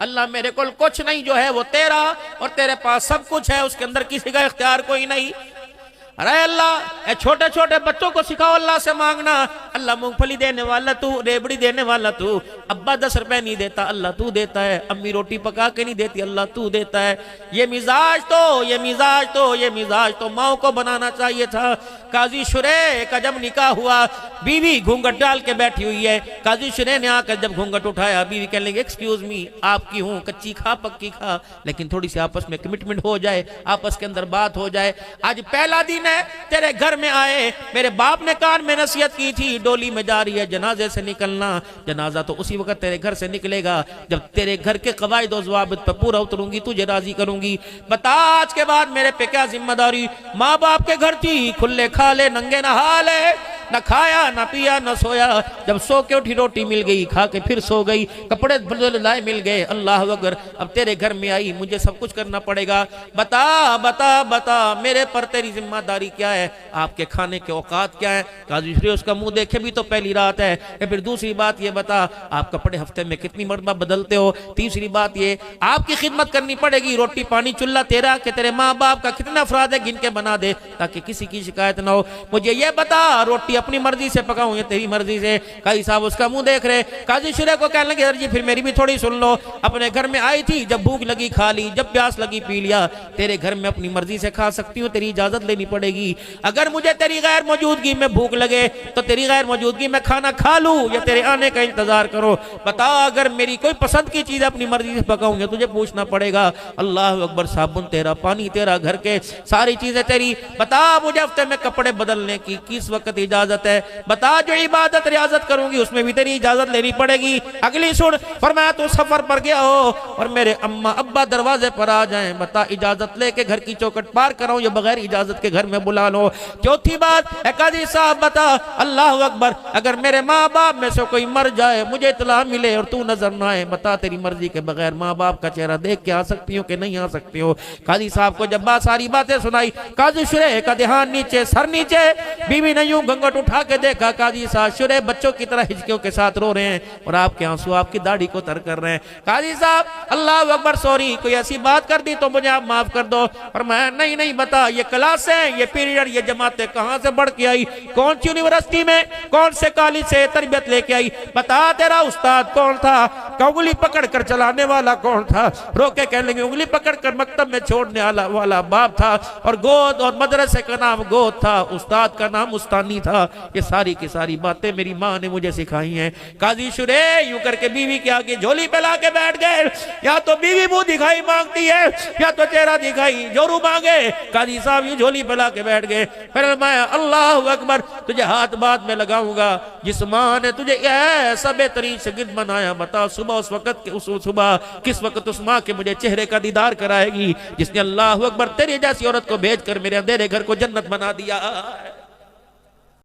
अल्लाह मेरे को कुछ नहीं, जो है वो तेरा, और तेरे पास सब कुछ है, उसके अंदर किसी का इख्तियार कोई नहीं। अरे अल्लाह, छोटे छोटे बच्चों को सिखाओ अल्लाह से मांगना। अल्लाह मूंगफली देने वाला तू, रेबड़ी देने वाला तू। अब्बा 10 रुपए नहीं देता, अल्लाह तू देता है। अम्मी रोटी पका के नहीं देती, अल्लाह तू देता है। ये मिजाज तो माओ को बनाना चाहिए था। काजी शुरे का जब निकाह हुआ, बीवी घूंघट डाल के बैठी हुई है। काजी शुरे ने आकर जब घूंघट उठाया, बीवी कहने लगी एक्सक्यूज मी, आपकी हूँ, कच्ची खा पक्की खा, लेकिन थोड़ी सी आपस में कमिटमेंट हो जाए, आपस के अंदर बात हो जाए। आज पहला दिन है, तेरे घर में आए, मेरे बाप ने कान में नसीहत की थी, डोली में जा रही है जनाजे से निकलना। जनाजा तो उसी वक्त तेरे घर से निकलेगा जब तेरे घर के कवायद और ज़वाबित पर पूरा उतरूंगी, तुझे राजी करूंगी। बता आज के बाद मेरे पे क्या जिम्मेदारी। माँ बाप के घर थी, खुले खा ले नंगे नहा ले, न खाया न पिया न सोया। जब सो के उठी रोटी मिल गई, खा के फिर सो गई, कपड़े लाए मिल गए। अल्लाह अकबर, अब तेरे घर में आई, मुझे सब कुछ करना पड़ेगा। बता बता बता मेरे पर तेरी जिम्मेदारी क्या है, आपके खाने के औकात क्या है। काजी शुरे उसका मुंह देखे भी तो पहली रात है। फिर दूसरी बात ये बता, आप कपड़े हफ्ते में कितनी मरतबा बदलते हो। तीसरी बात ये, आपकी खिदमत करनी पड़ेगी। रोटी पानी चूल्हा तेरा कि तेरे माँ बाप का, कितना अफराद है गिन के बना दे ताकि किसी की शिकायत ना हो। मुझे ये बता, रोटी अपनी मर्जी से पकाऊं या तेरी मर्जी से। काजी साहब उसका मुंह देख रहे। काजी शुरे को कहने लगे जी फिर मेरी भी थोड़ी सुन लो। अपने घर में आई थी, जब भूख लगी खा ली, जब प्यास लगी पी लिया। तेरे घर में अपनी मर्जी से खा सकती हूँ, तेरी इजाजत लेनी पड़ेगी। अगर मुझे तेरी गैर मौजूदगी में भूख लगे तो तेरी गैर मौजूदगी में खाना खा लूं या तेरे आने का इंतजार करो। बता, अगर मेरी कोई पसंद की चीज अपनी मर्जी से पकाऊंगा तुझे पूछना पड़ेगा। अल्लाह अकबर, साबुन तेरा, पानी तेरा, घर के सारी चीजें तेरी। बता मुझे हफ्ते में कपड़े बदलने की किस वक्त इजाजत है। बता जो इबादत रियाजत करूंगी उसमें भी तेरी इजाजत लेनी पड़ेगी। अगली सुन, फरमाया तू सफर पर गया हो और मेरे अम्मा अब्बा दरवाजे पर आ जाएं, बता इजाजत लेके घर की चौखट पार कराऊं या बगैर इजाजत के घर में बुला लो। चौथी बात, काजी साहब बता, अल्लाह अकबर, अगर मेरे माँ बाप में से कोई मर जाए, मुझे इतला मिले और तू नजर ना आए, बता तेरी मर्जी के बगैर माँ बाप का चेहरा देख के आ सकती हो कि नहीं आ सकती हो। काजी साहब को जब सारी बातें सुनाई, काजी शुरे का ध्यान नीचे, सर नीचे। बीवी ने यूं घंघट उठा के देखा, काजी साहब शुरे बच्चों की तरह हिचकियों के साथ रो रहे हैं और आपके आंसू आपकी दाढ़ी को तर कर रहे हैं। काजी साहब अल्लाह अकबर, सॉरी, कोई ऐसी बात कर दी तो मुझे आप माफ कर दो। और मैं नहीं बता, ये क्लास है, ये पीरियड, ये जमातें कहां से बढ़ के आई, कौन सी यूनिवर्सिटी में, कौन से कॉलेज से तरबियत लेके आई। बता तेरा उस्ताद कौन था, उंगली पकड़ कर चलाने वाला कौन था। रोके कहने लगे उंगली पकड़ कर मकतब में छोड़ने वाला बाप था, और गोद और मदरसे का नाम गोद था, उस्ताद का नाम उस्तानी था। ये सारी की सारी बातें मेरी माँ ने मुझे सिखाई हैं। काजी शुरे यूं करके बीवी के आगे झोली पे ला के बैठ गए। या तो बीवी मुंह दिखाई मांगती है या तो चेहरा दिखाई जोरू मांगे। काजी साहब यूं झोली पे ला के बैठ गए। फिर मैं अल्लाह अकबर, तुझे हाथ बात में लगाऊंगा जिस माँ ने तुझे ऐसा बेहतरीन शागिर्द बनाया। बता सुबह उस वक्त सुबह किस वक्त उस माँ के मुझे चेहरे का दीदार कराएगी जिसने अल्लाह अकबर तेरी जैसी औरत को भेज कर मेरे अंधेरे घर को जन्नत बना दिया।